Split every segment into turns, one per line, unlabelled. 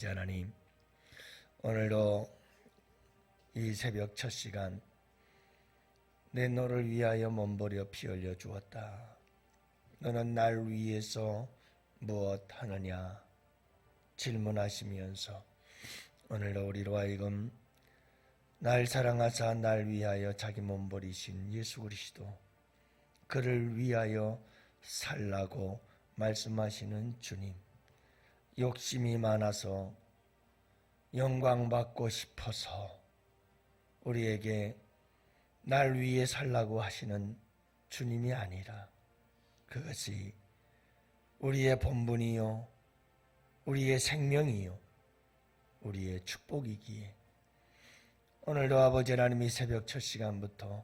아버지 하나님, 오늘도 이 새벽 첫 시간 내 너를 위하여 몸버려 피 흘려 주었다. 너는 날 위해서 무엇 하느냐 질문하시면서 오늘도 우리로 하여금 날 사랑하사 날 위하여 자기 몸버리신 예수 그리스도, 그를 위하여 살라고 말씀하시는 주님, 욕심이 많아서 영광받고 싶어서 우리에게 날 위해 살라고 하시는 주님이 아니라 그것이 우리의 본분이요, 우리의 생명이요, 우리의 축복이기에 오늘도 아버지 하나님이 새벽 첫 시간부터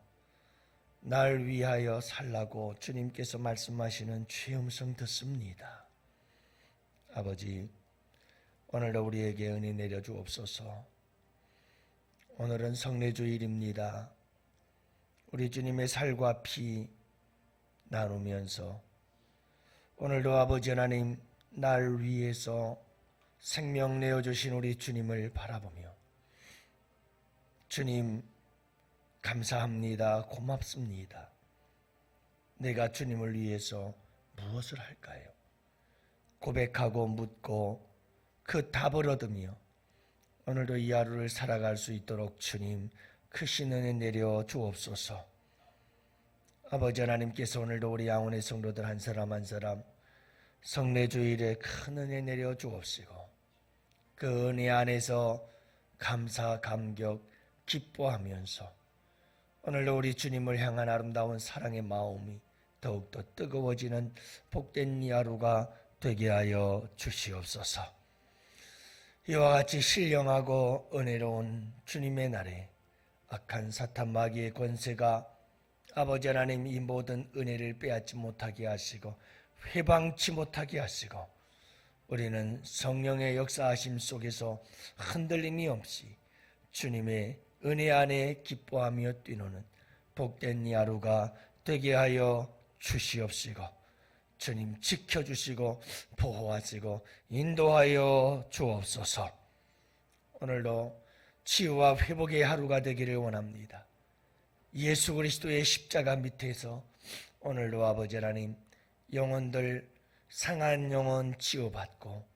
날 위하여 살라고 주님께서 말씀하시는 주의 음성 듣습니다. 아버지, 오늘도 우리에게 은혜 내려주옵소서. 오늘은 성례주일입니다. 우리 주님의 살과 피 나누면서 오늘도 아버지 하나님 날 위해서 생명 내어주신 우리 주님을 바라보며 주님 감사합니다. 고맙습니다. 내가 주님을 위해서 무엇을 할까요? 고백하고 묻고 그 답을 얻으며 오늘도 이 하루를 살아갈 수 있도록 주님 크신 은혜 내려 주옵소서. 아버지 하나님께서 오늘도 우리 양원의 성도들 한 사람 한 사람 성례주일에 큰 은혜 내려 주옵시고 그 은혜 안에서 감사 감격 기뻐하면서 오늘도 우리 주님을 향한 아름다운 사랑의 마음이 더욱더 뜨거워지는 복된 이 하루가 되게 하여 주시옵소서. 이와 같이 신령하고 은혜로운 주님의 날에 악한 사탄 마귀의 권세가 아버지 하나님 이 모든 은혜를 빼앗지 못하게 하시고 회방치 못하게 하시고 우리는 성령의 역사하심 속에서 흔들림이 없이 주님의 은혜 안에 기뻐하며 뛰노는 복된 이 하루가 되게 하여 주시옵시고 주님 지켜주시고 보호하시고 인도하여 주옵소서. 오늘도 치유와 회복의 하루가 되기를 원합니다. 예수 그리스도의 십자가 밑에서 오늘도 아버지 하나님 영혼들 상한 영혼 치유받고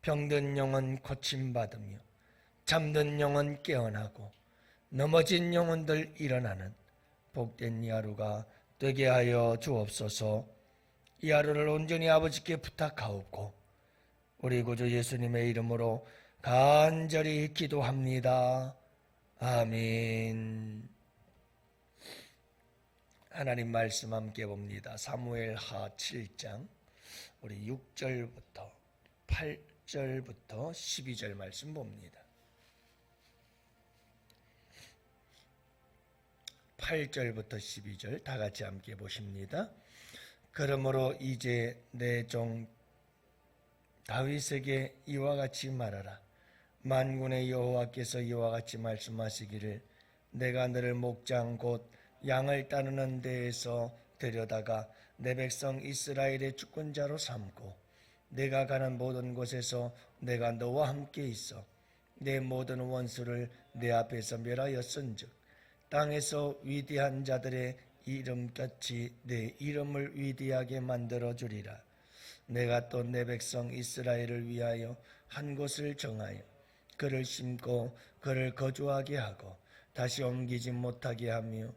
병든 영혼 고침받으며 잠든 영혼 깨어나고 넘어진 영혼들 일어나는 복된 이 하루가 되게 하여 주옵소서. 이 하루를 온전히 아버지께 부탁하옵고 우리 구주 예수님의 이름으로 간절히 기도합니다. 아멘. 하나님 말씀 함께 봅니다. 사무엘하 7장 우리 6절부터 8절부터 12절 말씀 봅니다. 8절부터 12절 다 같이 함께 보십니다. 그러므로 이제 내 종 다윗에게 이와 같이 말하라. 만군의 여호와께서 이와 같이 말씀하시기를 내가 너를 목장 곧 양을 따르는 데에서 데려다가 내 백성 이스라엘의 주권자로 삼고 내가 가는 모든 곳에서 내가 너와 함께 있어 내 모든 원수를 내 앞에서 멸하였은즉 땅에서 위대한 자들의 이름같이 내 이름을 위대하게 만들어 주리라. 내가 또 내 백성 이스라엘을 위하여 한 곳을 정하여 그를 심고 그를 거주하게 하고 다시 옮기지 못하게 하며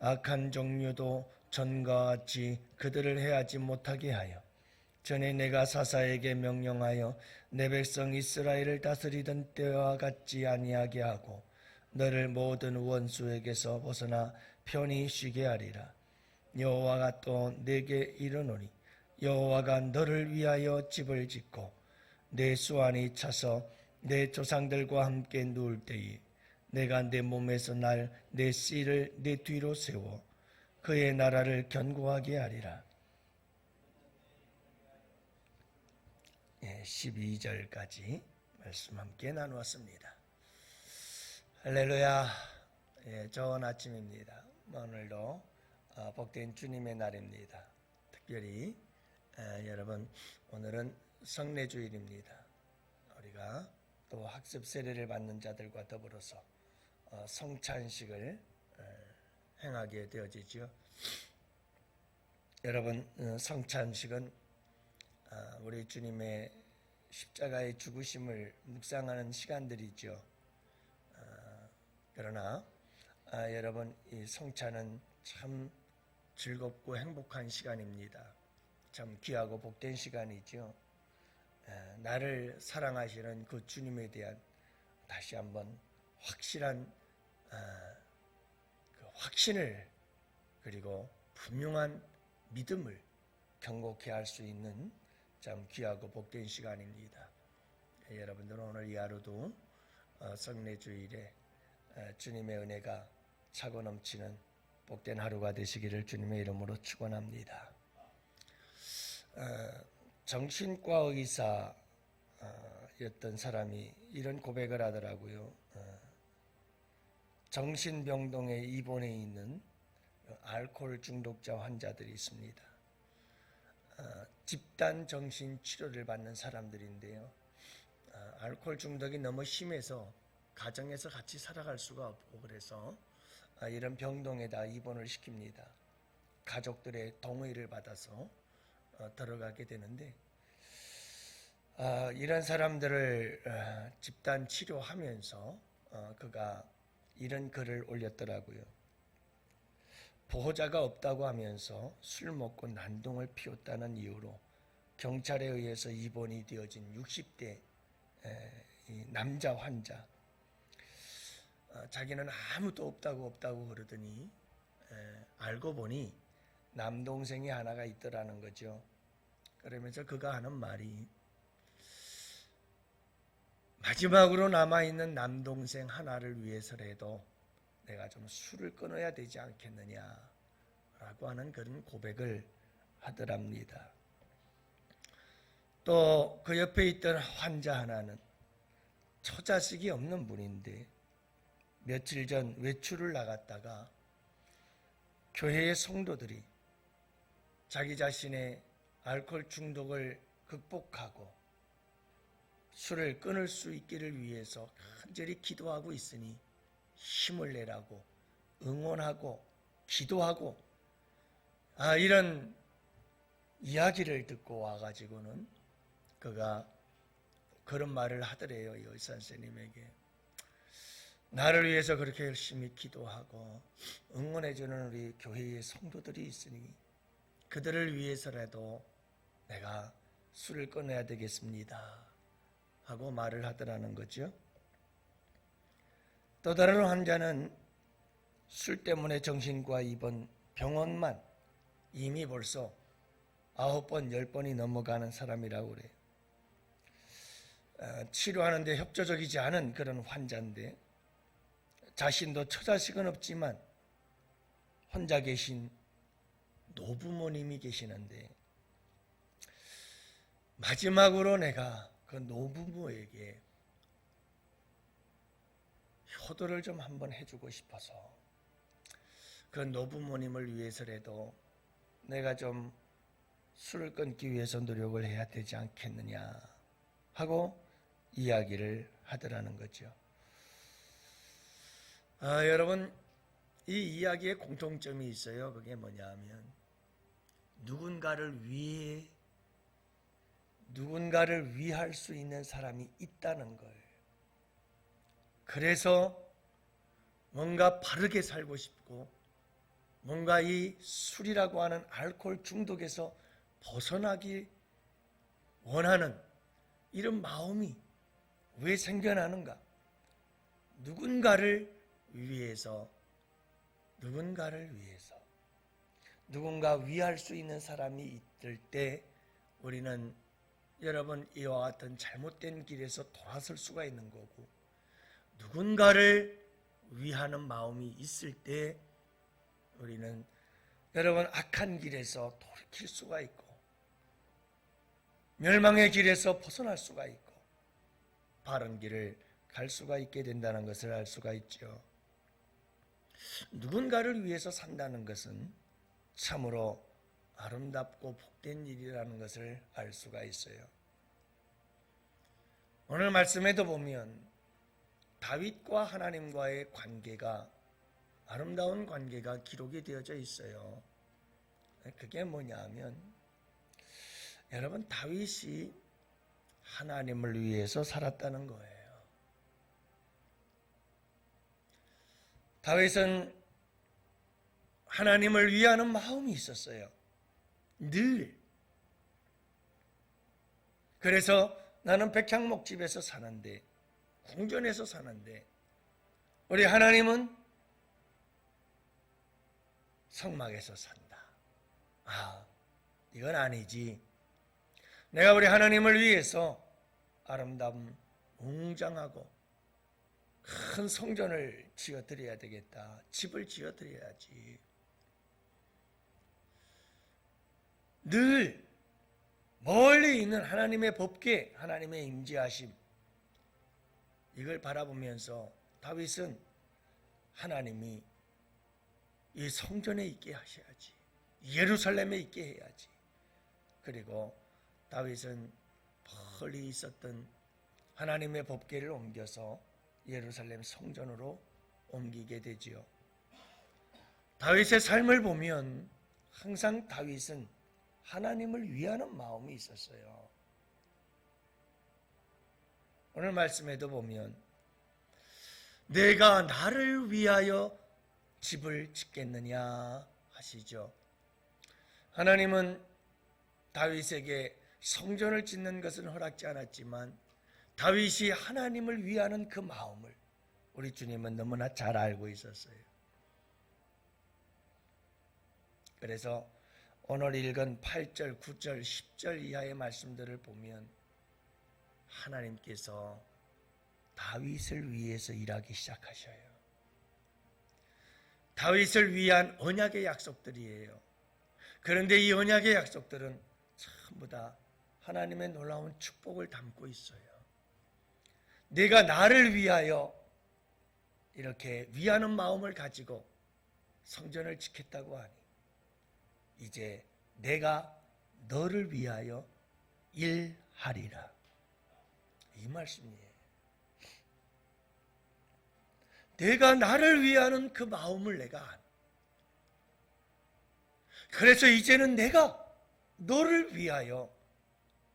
악한 종류도 전과 같이 그들을 해하지 못하게 하여 전에 내가 사사에게 명령하여 내 백성 이스라엘을 다스리던 때와 같지 아니하게 하고 너를 모든 원수에게서 벗어나 편히 쉬게 하리라. 여호와가 또 내게 이르노니 여호와가 너를 위하여 집을 짓고 내 수완이 차서 내 조상들과 함께 누울 때에 내가 내 몸에서 날 내 씨를 내 뒤로 세워 그의 나라를 견고하게 하리라. 12절까지 말씀 함께 나누었습니다. 할렐루야. 좋은 아침입니다. 오늘도 복된 주님의 날입니다. 특별히 여러분 오늘은 성례주일입니다. 우리가 또 학습 세례를 받는 자들과 더불어서 성찬식을 행하게 되어지죠. 여러분, 성찬식은 우리 주님의 십자가의 죽으심을 묵상하는 시간들이죠. 그러나 여러분, 이 성찬은 참 즐겁고 행복한 시간입니다. 참 귀하고 복된 시간이죠. 나를 사랑하시는 그 주님에 대한 다시 한번 확실한 그 확신을, 그리고 분명한 믿음을 경고케 할 수 있는 참 귀하고 복된 시간입니다. 여러분들은 오늘 이 하루도 성례주일에 주님의 은혜가 차고 넘치는 복된 하루가 되시기를 주님의 이름으로 축원합니다. 정신과 의사였던 사람이 이런 고백을 하더라고요. 정신병동에 입원해 있는 알코올 중독자 환자들이 있습니다. 집단 정신 치료를 받는 사람들인데요. 알코올 중독이 너무 심해서 가정에서 같이 살아갈 수가 없고, 그래서 이런 병동에다 입원을 시킵니다. 가족들의 동의를 받아서 들어가게 되는데, 이런 사람들을 집단 치료하면서 그가 이런 글을 올렸더라고요. 보호자가 없다고 하면서 술 먹고 난동을 피웠다는 이유로 경찰에 의해서 입원이 되어진 60대 남자 환자. 자기는 아무도 없다고 그러더니 알고 보니 남동생이 하나가 있더라는 거죠. 그러면서 그가 하는 말이, 마지막으로 남아있는 남동생 하나를 위해서라도 내가 좀 술을 끊어야 되지 않겠느냐라고 하는 그런 고백을 하더랍니다. 또 그 옆에 있던 환자 하나는 처자식이 없는 분인데 며칠 전 외출을 나갔다가 교회의 성도들이 자기 자신의 알코올 중독을 극복하고 술을 끊을 수 있기를 위해서 간절히 기도하고 있으니 힘을 내라고 응원하고 기도하고 이런 이야기를 듣고 와가지고는 그가 그런 말을 하더래요. 이 의사 선생님에게. 나를 위해서 그렇게 열심히 기도하고 응원해주는 우리 교회의 성도들이 있으니 그들을 위해서라도 내가 술을 끊어야 되겠습니다 하고 말을 하더라는 거죠. 또 다른 환자는 술 때문에 정신과 입원 병원만 이미 벌써 9번, 10번이 넘어가는 사람이라고 그래요. 치료하는데 협조적이지 않은 그런 환자인데 자신도 처자식은 없지만 혼자 계신 노부모님이 계시는데 마지막으로 내가 그 노부모에게 효도를 좀 한번 해주고 싶어서 그 노부모님을 위해서라도 내가 좀 술을 끊기 위해서 노력을 해야 되지 않겠느냐 하고 이야기를 하더라는 거죠. 여러분, 이 이야기에 공통점이 있어요. 그게 뭐냐 하면 누군가를 위할 수 있는 사람이 있다는 걸. 그래서 뭔가 바르게 살고 싶고 뭔가 이 술이라고 하는 알코올 중독에서 벗어나기 원하는 이런 마음이 왜 생겨나는가? 누군가 위할 수 있는 사람이 있을 때 우리는 여러분 이와 같은 잘못된 길에서 돌아설 수가 있는 거고, 누군가를 위하는 마음이 있을 때 우리는 여러분 악한 길에서 돌이킬 수가 있고 멸망의 길에서 벗어날 수가 있고 바른 길을 갈 수가 있게 된다는 것을 알 수가 있죠. 누군가를 위해서 산다는 것은 참으로 아름답고 복된 일이라는 것을 알 수가 있어요. 오늘 말씀에도 보면 다윗과 하나님과의 관계가, 아름다운 관계가 기록이 되어져 있어요. 그게 뭐냐 하면, 여러분, 다윗이 하나님을 위해서 살았다는 거예요. 다윗은 하나님을 위하는 마음이 있었어요. 늘. 그래서 나는 백향목집에서 사는데, 궁전에서 사는데, 우리 하나님은 성막에서 산다. 아, 이건 아니지. 내가 우리 하나님을 위해서 아름다운 웅장하고 큰 성전을 지어드려야 되겠다. 집을 지어드려야지. 늘 멀리 있는 하나님의 법궤, 하나님의 임재하심, 이걸 바라보면서 다윗은 하나님이 이 성전에 있게 하셔야지, 예루살렘에 있게 해야지. 그리고 다윗은 멀리 있었던 하나님의 법궤를 옮겨서 예루살렘 성전으로 옮기게 되지요. 다윗의 삶을 보면 항상 다윗은 하나님을 위하는 마음이 있었어요. 오늘 말씀에도 보면 내가 나를 위하여 집을 짓겠느냐 하시죠. 하나님은 다윗에게 성전을 짓는 것은 허락지 않았지만 다윗이 하나님을 위하는 그 마음을 우리 주님은 너무나 잘 알고 있었어요. 그래서 오늘 읽은 8절, 9절, 10절 이하의 말씀들을 보면 하나님께서 다윗을 위해서 일하기 시작하셔요. 다윗을 위한 언약의 약속들이에요. 그런데 이 언약의 약속들은 전부 다 하나님의 놀라운 축복을 담고 있어요. 내가 나를 위하여 이렇게 위하는 마음을 가지고 성전을 짓겠다고 하니 이제 내가 너를 위하여 일하리라. 이 말씀이에요. 내가 나를 위하는 그 마음을 내가 안. 그래서 이제는 내가 너를 위하여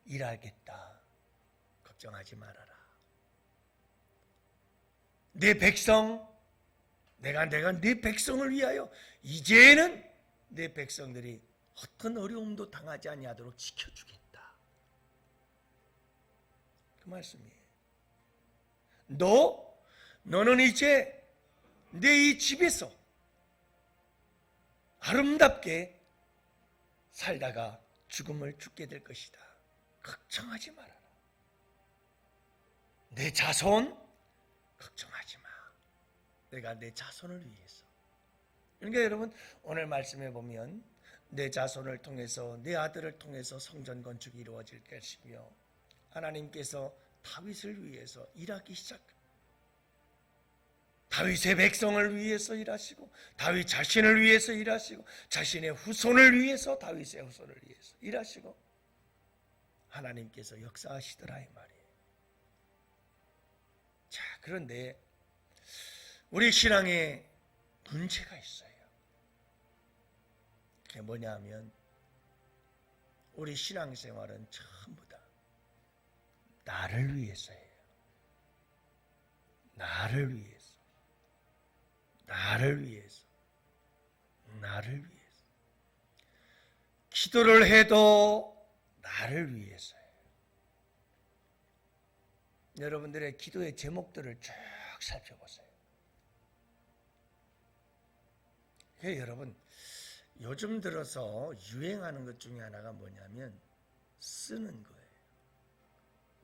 일하겠다. 걱정하지 말아라. 내 백성, 내가 내 백성을 위하여 이제는 내 백성들이 어떤 어려움도 당하지 아니하도록 지켜주겠다. 그 말씀이에요. 너는 이제 내 이 집에서 아름답게 살다가 죽음을 죽게 될 것이다. 걱정하지 말아라. 내 자손 걱정하지 마. 내가 내 자손을 위해서. 그러니까 여러분 오늘 말씀해 보면 내 자손을 통해서 내 아들을 통해서 성전 건축이 이루어질 것이며 하나님께서 다윗을 위해서 일하기 시작합니다. 다윗의 백성을 위해서 일하시고 다윗 자신을 위해서 일하시고 자신의 후손을 위해서 다윗의 후손을 위해서 일하시고 하나님께서 역사하시더라 이 말이에요. 자, 그런데 우리 신앙에 문제가 있어요. 그게 뭐냐 하면 우리 신앙생활은 전부 다 나를 위해서예요. 나를 위해서. 나를 위해서. 나를 위해서. 기도를 해도 나를 위해서예요. 여러분들의 기도의 제목들을 쭉 살펴보세요. 여러분 요즘 들어서 유행하는 것 중에 하나가 뭐냐면 쓰는 거예요.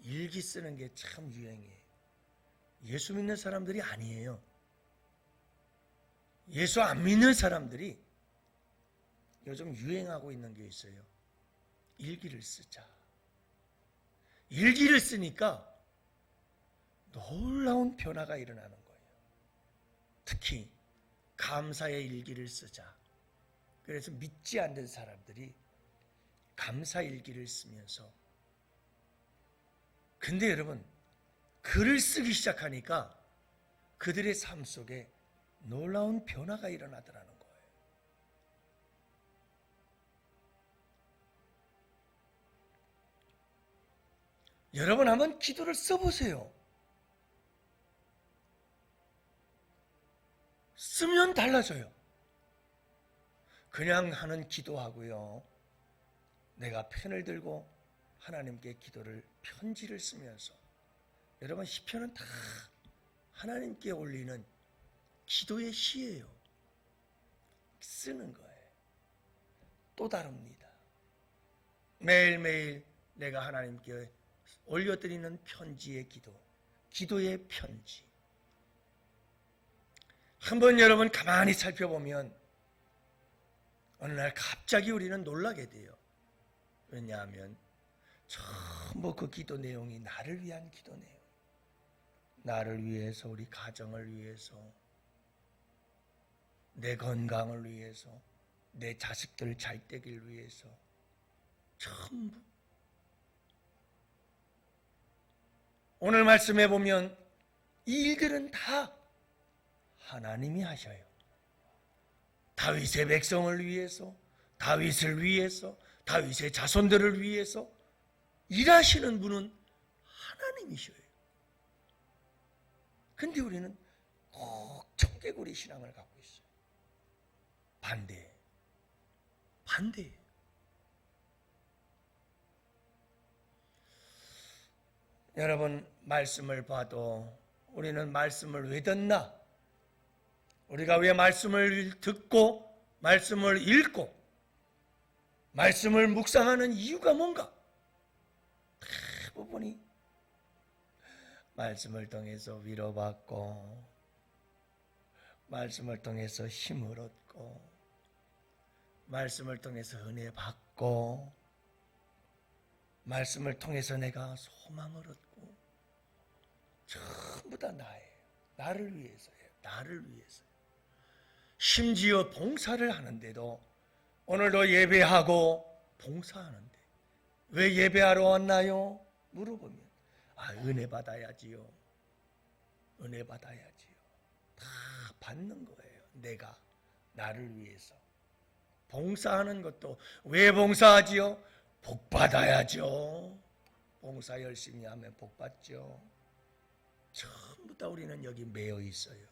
일기 쓰는 게 참 유행이에요. 예수 믿는 사람들이 아니에요. 예수 안 믿는 사람들이 요즘 유행하고 있는 게 있어요. 일기를 쓰자. 일기를 쓰니까 놀라운 변화가 일어나는 거예요. 특히 감사의 일기를 쓰자. 그래서 믿지 않는 사람들이 감사 일기를 쓰면서 근데 여러분 글을 쓰기 시작하니까 그들의 삶 속에 놀라운 변화가 일어나더라는 거예요. 여러분 한번 기도를 써보세요. 쓰면 달라져요. 그냥 하는 기도하고요, 내가 펜을 들고 하나님께 기도를, 편지를 쓰면서, 여러분 시편은 다 하나님께 올리는 기도의 시예요. 쓰는 거예요. 또 다릅니다. 매일매일 내가 하나님께 올려드리는 편지의 기도, 기도의 편지. 한번 여러분 가만히 살펴보면 어느 날 갑자기 우리는 놀라게 돼요. 왜냐하면 전부 그 기도 내용이 나를 위한 기도 내용, 나를 위해서, 우리 가정을 위해서, 내 건강을 위해서, 내 자식들 잘 되길 위해서, 전부. 오늘 말씀해 보면 이 일들은 다 하나님이 하셔요. 다윗의 백성을 위해서, 다윗을 위해서, 다윗의 자손들을 위해서 일하시는 분은 하나님이셔요. 근데 우리는 꼭 청개구리 신앙을 갖고 있어요. 반대. 여러분 말씀을 봐도 우리는 말씀을 왜 듣나? 우리가 왜 말씀을 듣고 말씀을 읽고 말씀을 묵상하는 이유가 뭔가? 대부분이 말씀을 통해서 위로받고, 말씀을 통해서 힘을 얻고, 말씀을 통해서 은혜 받고, 말씀을 통해서 내가 소망을 얻고, 전부 다 나예요. 나를 위해서예요. 나를 위해서. 심지어 봉사를 하는데도 오늘도 예배하고 봉사하는데 왜 예배하러 왔나요? 물어보면 은혜 받아야지요. 은혜 받아야지요. 다 받는 거예요. 내가 나를 위해서. 봉사하는 것도 왜 봉사하지요? 복 받아야죠. 봉사 열심히 하면 복 받죠. 전부 다 우리는 여기 매여 있어요.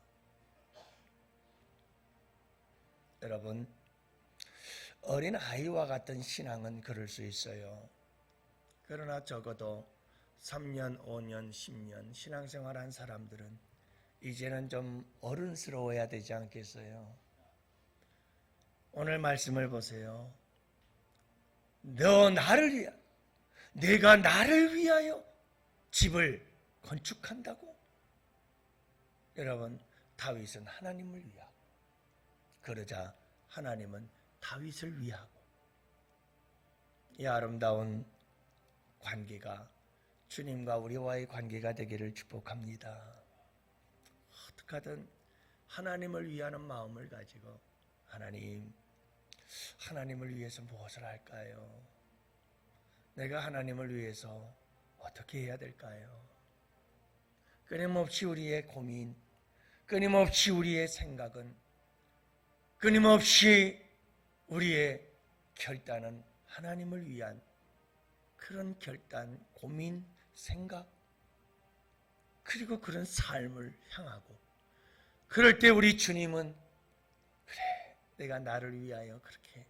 여러분, 어린 아이와 같은 신앙은 그럴 수 있어요. 그러나 적어도 3년, 5년, 10년 신앙생활한 사람들은 이제는 좀 어른스러워야 되지 않겠어요? 오늘 말씀을 보세요. 너 나를 위하여, 내가 나를 위하여 집을 건축한다고? 여러분, 다윗은 하나님을 위하고, 그러자 하나님은 다윗을 위하고, 이 아름다운 관계가 주님과 우리와의 관계가 되기를 축복합니다. 어떻게든 하나님을 위하는 마음을 가지고, 하나님을 위해서 무엇을 할까요? 내가 하나님을 위해서 어떻게 해야 될까요? 끊임없이 우리의 고민, 끊임없이 우리의 생각은, 끊임없이 우리의 결단은 하나님을 위한 그런 결단, 고민, 생각, 그리고 그런 삶을 향하고, 그럴 때 우리 주님은 그래, 내가 나를 위하여 그렇게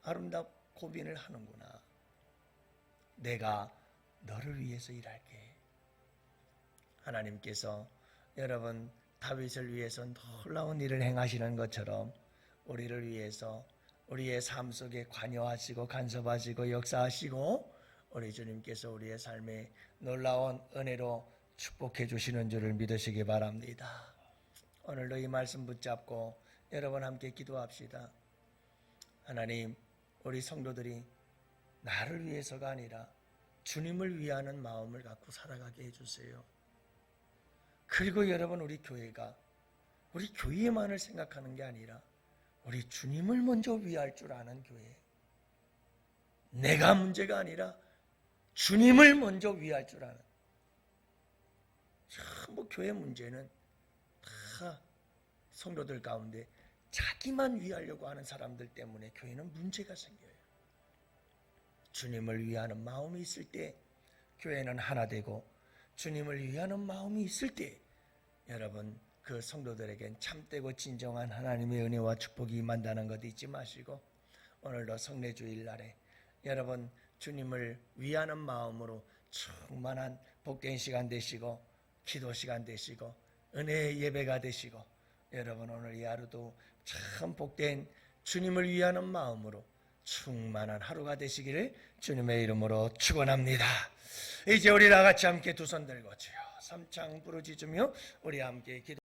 아름다운 고민을 하는구나. 내가 너를 위해서 일할게. 하나님께서 여러분 다윗을 위해서 놀라운 일을 행하시는 것처럼 우리를 위해서 우리의 삶 속에 관여하시고 간섭하시고 역사하시고 우리 주님께서 우리의 삶에 놀라운 은혜로 축복해 주시는 줄을 믿으시기 바랍니다. 오늘도 이 말씀 붙잡고 여러분 함께 기도합시다. 하나님, 우리 성도들이 나를 위해서가 아니라 주님을 위하는 마음을 갖고 살아가게 해주세요. 그리고 여러분, 우리 교회가 우리 교회만을 생각하는 게 아니라 우리 주님을 먼저 위할 줄 아는 교회, 내가 문제가 아니라 주님을 먼저 위할 줄 아는, 전부 교회 문제는 다 성도들 가운데 자기만 위하려고 하는 사람들 때문에 교회는 문제가 생겨요. 주님을 위하는 마음이 있을 때 교회는 하나 되고, 주님을 위하는 마음이 있을 때 여러분 그 성도들에겐 참되고 진정한 하나님의 은혜와 축복이 임한다는 것 잊지 마시고, 오늘도 성례주일 날에 여러분 주님을 위하는 마음으로 충만한 복된 시간 되시고, 기도 시간 되시고, 은혜의 예배가 되시고, 여러분 오늘 이 하루도 참 복된 주님을 위하는 마음으로 충만한 하루가 되시기를 주님의 이름으로 축원합니다. 이제 우리 다 같이 함께 두 손 들고 주여 삼창 부르짖으며 우리 함께 기도